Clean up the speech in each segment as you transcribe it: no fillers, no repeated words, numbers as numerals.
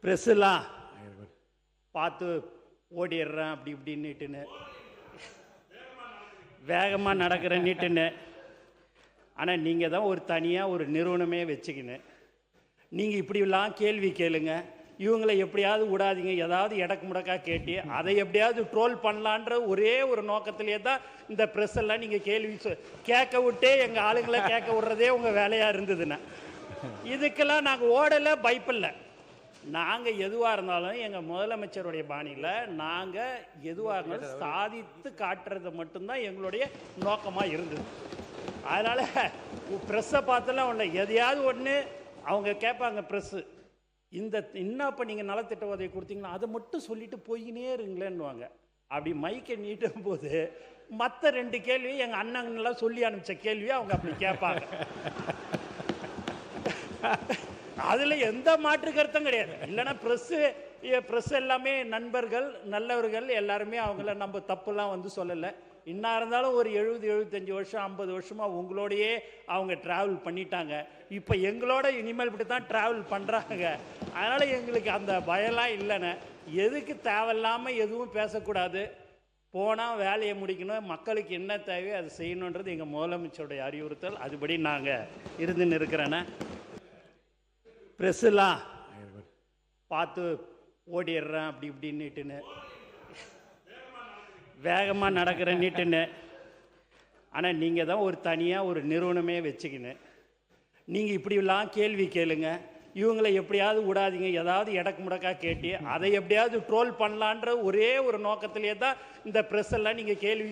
ப்ரெஸ்ஸெல்லாம் பார்த்து ஓடிடுறேன் அப்படி இப்படின்னுட்டுன்னு வேகமாக நடக்கிறேன்னுட்டுன்னு. ஆனால் நீங்கள் தான் ஒரு தனியாக ஒரு நிறுவனமே வச்சுக்கின்னு நீங்கள் இப்படிலாம் கேள்வி கேளுங்க, இவங்களை எப்படியாவது விடாதீங்க, ஏதாவது எடக்கு முடக்கா கேட்டு அதை எப்படியாவது ட்ரோல் பண்ணலான்ற ஒரே ஒரு நோக்கத்திலே தான் இந்த ப்ரெஸ் எல்லாம் நீங்கள் கேள்வி கேட்க விட்டே எங்கள் ஆளுங்களை கேட்க விடுறதே உங்கள் வேலையாக இருந்ததுன்னா. இதுக்கெல்லாம் நாங்கள் ஓடலை, பயப்பில்லை. நாங்கள் எதுவாக இருந்தாலும் எங்கள் முதலமைச்சருடைய பாணியில் நாங்கள் எதுவாக இருந்தாலும் சாதித்து காட்டுறது மட்டும்தான் எங்களுடைய நோக்கமாக இருந்தது. அதனால் ப்ரெஸ்ஸை பார்த்தெல்லாம் ஒன்று எதையாவது ஒன்று அவங்க கேட்பாங்க. ப்ரெஸ்ஸு இந்த இன்னும் இப்போ நீங்கள் நலத்திட்ட உதவி கொடுத்தீங்கன்னா அதை மட்டும் சொல்லிட்டு போயினே இருங்களேன்னுவாங்க. அப்படி மைக்கை நீட்டும் போது மற்ற 2 கேள்வி எங்கள் அண்ணங்கள்லாம் சொல்லி அனுப்பிச்ச கேள்வியை அவங்க அப்படி கேட்பாங்க. அதில் எந்த மாற்று கருத்தும் கிடையாது. இல்லைன்னா ப்ரெஸ் எல்லாமே நண்பர்கள், நல்லவர்கள், எல்லாருமே அவங்கள நம்ம தப்புலாம் வந்து சொல்லலை. இன்னும் இருந்தாலும் ஒரு 70-75 வருஷம் 50 வருஷமாக உங்களோடையே அவங்க ட்ராவல் பண்ணிட்டாங்க. இப்போ எங்களோட இனிமேல் இப்படி தான் ட்ராவல் பண்ணுறாங்க. அதனால் எங்களுக்கு அந்த பயம்லாம் இல்லைன்னு. எதுக்கு தேவையில்லாமல் எதுவும் பேசக்கூடாது, போனால் வேலையை முடிக்கணும், மக்களுக்கு என்ன தேவையோ அதை செய்யணுன்றது எங்கள் முதலமைச்சருடைய அறிவுறுத்தல். அதுபடி நாங்கள் இருந்துன்னு இருக்கிறேன்னா. ப்ரெஸ்ஸெல்லாம் பார்த்து ஓடிடுறேன் அப்படி இப்படின்னுட்டுன்னு வேகமாக நடக்கிறேன்னுட்டுன்னு. ஆனால் நீங்கள் தான் ஒரு தனியாக ஒரு நிறுவனமே வச்சுக்கின்னு நீங்கள் இப்படிலாம் கேள்வி கேளுங்க, இவங்களை எப்படியாவது விடாதீங்க, ஏதாவது எடக்கு முடக்கா கேட்டு அதை எப்படியாவது ட்ரோல் பண்ணலான்ற ஒரே ஒரு நோக்கத்திலே தான் இந்த ப்ரெஸ் எல்லாம் நீங்கள் கேள்வி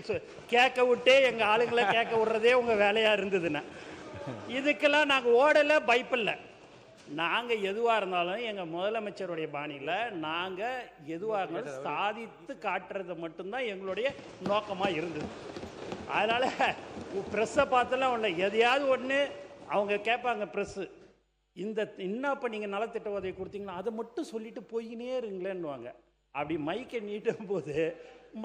கேட்க விட்டே எங்கள் ஆளுங்களை கேட்க விடுறதே உங்கள் வேலையாக இருந்ததுன்னா. இதுக்கெல்லாம் நாங்கள் ஓடலை, பயப்பில்லை. நாங்கள் எதுவாக இருந்தாலும் எங்கள் முதலமைச்சருடைய பாணியில் நாங்கள் எதுவாக இருந்தாலும் சாதித்து காட்டுறது மட்டும்தான் எங்களுடைய நோக்கமாக இருந்தது. அதனால் ப்ரெஸ்ஸை பார்த்தெல்லாம் ஒன்று எதையாவது ஒன்று அவங்க கேட்பாங்க. ப்ரெஸ்ஸு இந்த இன்னும் இப்போ நீங்கள் நலத்திட்ட உதவி கொடுத்தீங்கன்னா அதை மட்டும் சொல்லிட்டு போயினே இருங்களேன்னுவாங்க. அப்படி மைக்கை நீட்டும் போது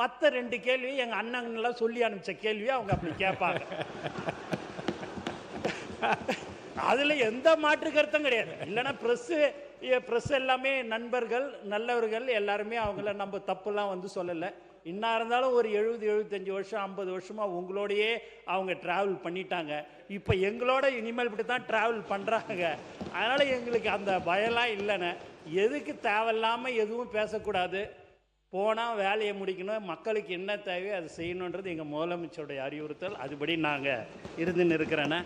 மற்ற 2 கேள்வி எங்கள் அண்ணங்கள்லாம் சொல்லி அனுப்பிச்ச கேள்வியை அவங்க அப்படி கேட்பாங்க. அதில் எந்த மாற்று கருத்தும் கிடையாது. இல்லைன்னா ப்ரெஸ் எல்லாமே நண்பர்கள், நல்லவர்கள், எல்லாருமே அவங்கள நம்ம தப்புலாம் வந்து சொல்லலை. இன்னும் இருந்தாலும் ஒரு 70-75 வருஷம் 50 வருஷமாக உங்களோடையே அவங்க ட்ராவல் பண்ணிட்டாங்க. இப்போ எங்களோட இனிமேல் இப்படி தான் ட்ராவல் பண்ணுறாங்க. அதனால் எங்களுக்கு அந்த பயம்லாம் இல்லைன்னு. எதுக்கு தேவையில்லாமல் எதுவும் பேசக்கூடாது, போனால் வேலையை முடிக்கணும், மக்களுக்கு என்ன தேவையோ அதை செய்யணுன்றது எங்கள் முதலமைச்சருடைய அறிவுறுத்தல். அதுபடி நாங்கள் இருந்துன்னு இருக்கிறேன்னா.